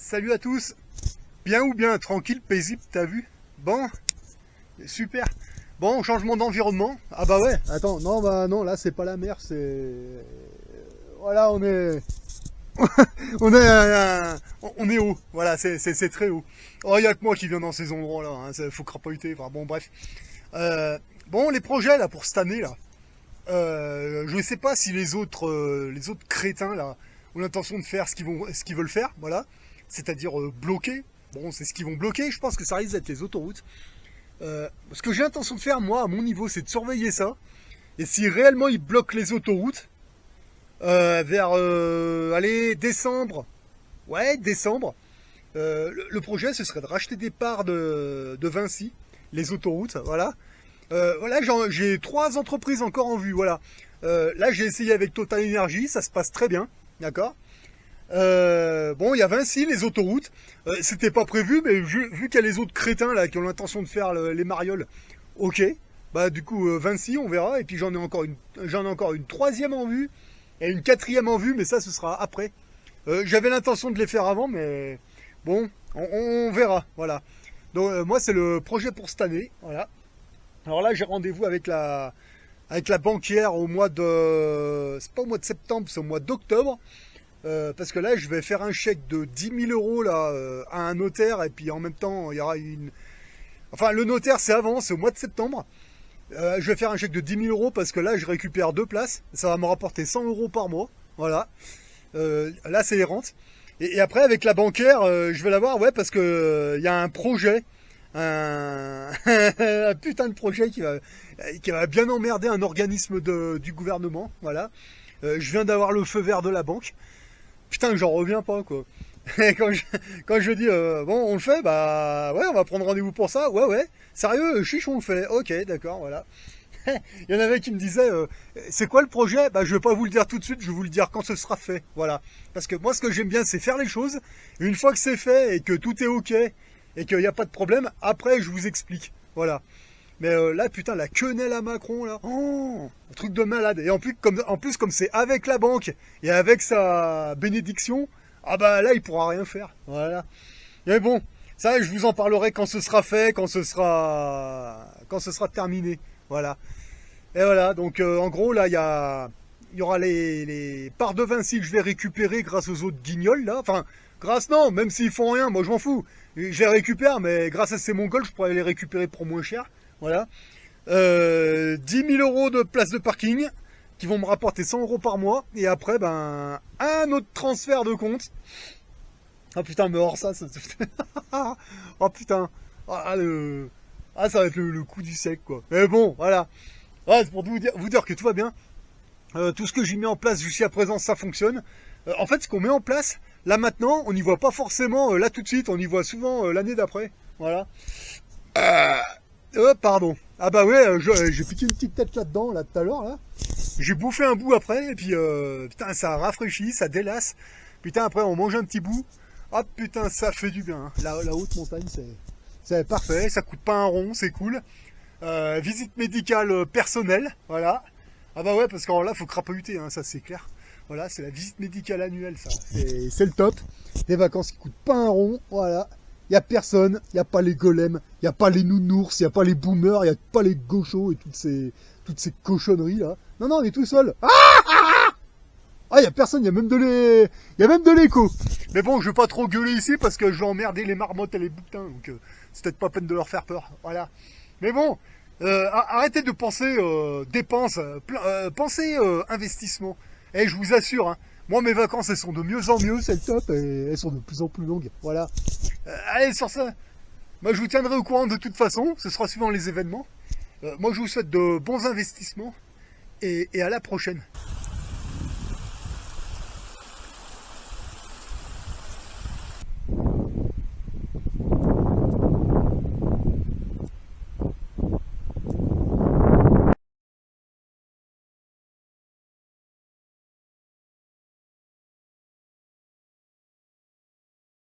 Salut à tous. Bien ou bien, tranquille, paisible, t'as vu? Bon, super. Bon, changement d'environnement. Ah bah ouais, attends, non, bah non, là c'est pas la mer, c'est... Voilà, on est, on est haut, voilà, c'est très haut. Oh, y a que moi qui viens dans ces endroits-là, hein, faut crapahuter, enfin bon, bref. Bon, les projets là pour cette année là, je sais pas si les autres crétins là ont l'intention de faire ce qu'ils veulent faire, voilà, c'est-à-dire bloquer. Bon, c'est ce qu'ils vont bloquer. Je pense que ça risque d'être les autoroutes. Ce que j'ai l'intention de faire moi à mon niveau, c'est de surveiller ça. Et si réellement ils bloquent les autoroutes vers allez décembre, ouais décembre, le projet ce serait de racheter des parts de Vinci, les autoroutes, voilà. Voilà, j'ai 3 entreprises encore en vue, voilà. Là, j'ai essayé avec Total Energy, ça se passe très bien, d'accord. Bon, il y a Vinci, les autoroutes. C'était pas prévu, mais vu qu'il y a les autres crétins là qui ont l'intention de faire les marioles, ok. Bah du coup, Vinci, on verra. Et puis j'en ai encore une troisième en vue et une quatrième en vue, mais ça, ce sera après. J'avais l'intention de les faire avant, mais bon, on verra, voilà. Donc moi, c'est le projet pour cette année, voilà. Alors là, j'ai rendez-vous avec la banquière au mois de... C'est pas au mois de septembre, c'est au mois d'octobre. Parce que là, je vais faire un chèque de 10 000 € là, à un notaire. Et puis en même temps, il y aura une... Enfin, le notaire, c'est avant, c'est au mois de septembre. Je vais faire un chèque de 10 000 € parce que là, je récupère 2 places. Ça va me rapporter 100 € par mois. Voilà. Là, c'est les rentes. Et après, avec la banquière, je vais la voir, ouais, parce que il y a un projet, un putain de projet qui va bien emmerder un organisme du gouvernement. Voilà. Je viens d'avoir le feu vert de la banque. Putain, j'en reviens pas, quoi. Et quand je dis, bon, on le fait, bah ouais, on va prendre rendez-vous pour ça. Ouais, ouais. Sérieux, chiche, on le fait. Ok, d'accord, voilà. Il y en avait qui me disaient, c'est quoi le projet? Bah, je vais pas vous le dire tout de suite, je vais vous le dire quand ce sera fait. Voilà. Parce que moi, ce que j'aime bien, c'est faire les choses. Et une fois que c'est fait et que tout est ok et qu'il n'y a pas de problème, après, je vous explique. Voilà. Mais là, putain, la quenelle à Macron, là, oh, un truc de malade. Et en plus, comme c'est avec la banque et avec sa bénédiction, ah bah là, il pourra rien faire. Voilà. Mais bon, ça, je vous en parlerai quand ce sera fait, quand ce sera terminé. Voilà. Et voilà. Donc, en gros, là, il y aura les parts de Vinci que je vais récupérer grâce aux autres guignols, là. Enfin, grâce non, même s'ils font rien, moi je m'en fous. Je les récupère, mais grâce à ces Mongols, je pourrais les récupérer pour moins cher. Voilà. 10 000 € de place de parking qui vont me rapporter 100 € par mois. Et après, ben, un autre transfert de compte. Ah putain, mais hors ça. Oh putain. Ça va être le coup du sec, quoi. Mais bon, voilà. Ouais, c'est pour vous dire que tout va bien. Tout ce que j'ai mis en place jusqu'à présent, ça fonctionne. En fait, ce qu'on met en place, là maintenant, on n'y voit pas forcément là tout de suite. On y voit souvent l'année d'après. Voilà. Pardon. Ah bah ouais, j'ai piqué une petite tête là-dedans, là, tout à l'heure, là. J'ai bouffé un bout après, et puis, putain, ça rafraîchit, ça délasse. Putain, après, on mange un petit bout. Ah, putain, ça fait du bien, hein. La haute montagne, c'est parfait, ça coûte pas un rond, c'est cool. Visite médicale personnelle, voilà. Ah bah ouais, parce qu'en là, faut crapahuter, hein, ça, c'est clair. Voilà, c'est la visite médicale annuelle, ça. C'est le top. Des vacances qui coûtent pas un rond, voilà. Il n'y a personne, il n'y a pas les golems, il n'y a pas les nounours, il n'y a pas les boomers, il n'y a pas les gauchos et toutes ces cochonneries là. Non, non, on est tout seul. Il n'y a personne, il y a même de l'écho. Mais bon, je vais pas trop gueuler ici parce que je vais emmerder les marmottes et les boutins, donc c'est peut-être pas peine de leur faire peur. Voilà. Mais bon, arrêtez de penser dépenses, pensez investissement. Et je vous assure, hein, moi, mes vacances, elles sont de mieux en mieux, c'est le top, et elles sont de plus en plus longues. Voilà. Allez, sur ça, moi, je vous tiendrai au courant de toute façon, ce sera suivant les événements. Moi, je vous souhaite de bons investissements, et à la prochaine.